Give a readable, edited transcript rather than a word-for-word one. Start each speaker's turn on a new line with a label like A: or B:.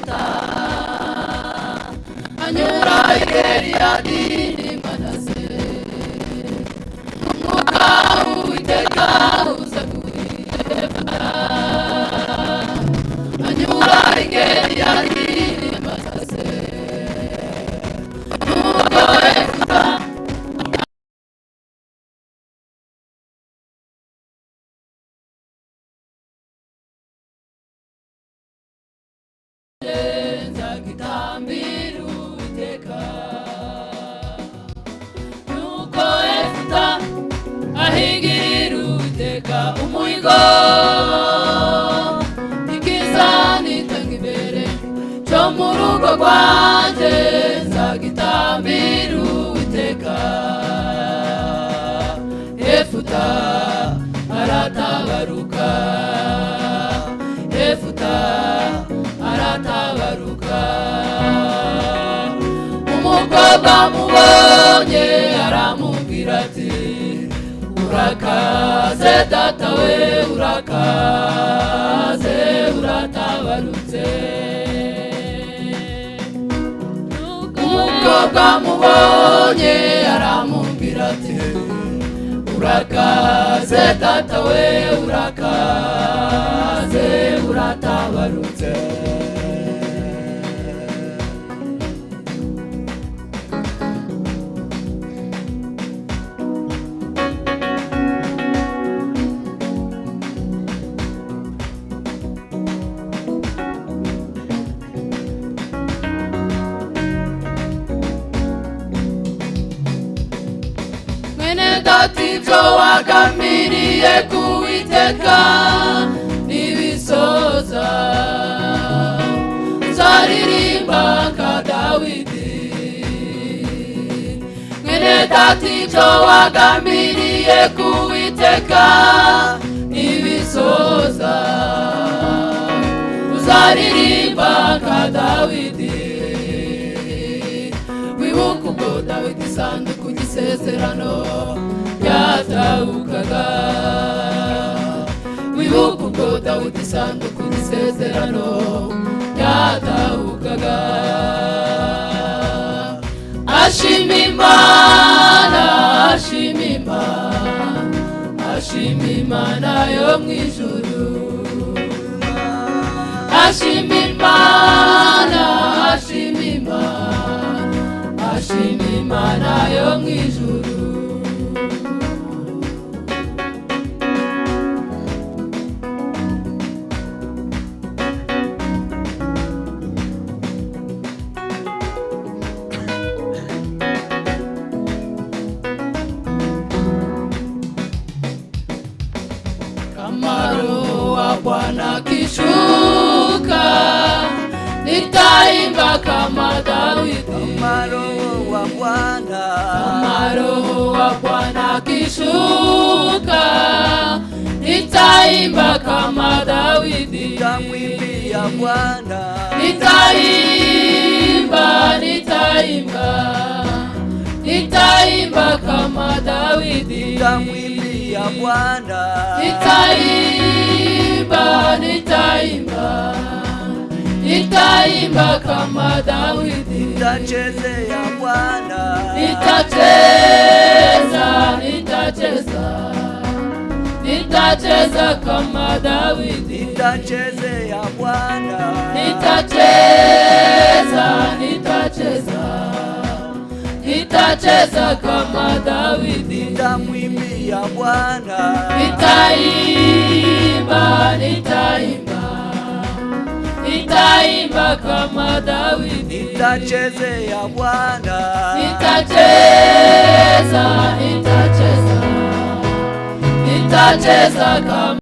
A: Yefuta anyura Gileyadi Manase umwuka w'Uwiteka uza kuri Yefuta anyura Gileyadi Manase nuko Yefuta nzagitambira Uwiteka nuko Yefuta ahigirira Uwiteka umuhigo ikiza nitanga imbere cyo mu rugo rwanjye nzagitambira Uwiteka Yefuta aratabaruka Yefuta aratabaruka umukobwa mubonye aramubwira ati urakaze data we urakaze uratabarutse umukobwa mubonye aramubwira ati urakaze data we urakaze uratabarutse ibyo wagambiriye ku Uwiteka nibisoza nzaririmba nka Dawidi mwene data ibyo wagambiriye ku Uwiteka nibisoza uzaririmba nka Dawidi wibuka ubwo Dawidi isanduku y'isezerano yatahukaga wibuka ubwo Dawidi isanduku y'isezerano yatahukaga ashima Imana ashima Imana ashima Imana yo mu ijuru ashima Imana ashima Imana ashima Imana yo mu ijuru Bwana kishuka nitaimba kama Dawidi
B: kama Roho wa
A: Bwana kishuka nitaimba kama Dawidi
B: nitamwimbia Bwana
A: nitaimba kama Dawidi
B: nitamwimbia Bwana
A: nitaimba kama Dawidi
B: nitachezea Bwana
A: nitacheza kama Dawidi
B: nitachezea Bwana
A: nitacheza kama Dawidi
B: nitamwimbia Bwana
A: nitaimba kama Dawidi
B: nitachezea Bwana
A: nitacheza kama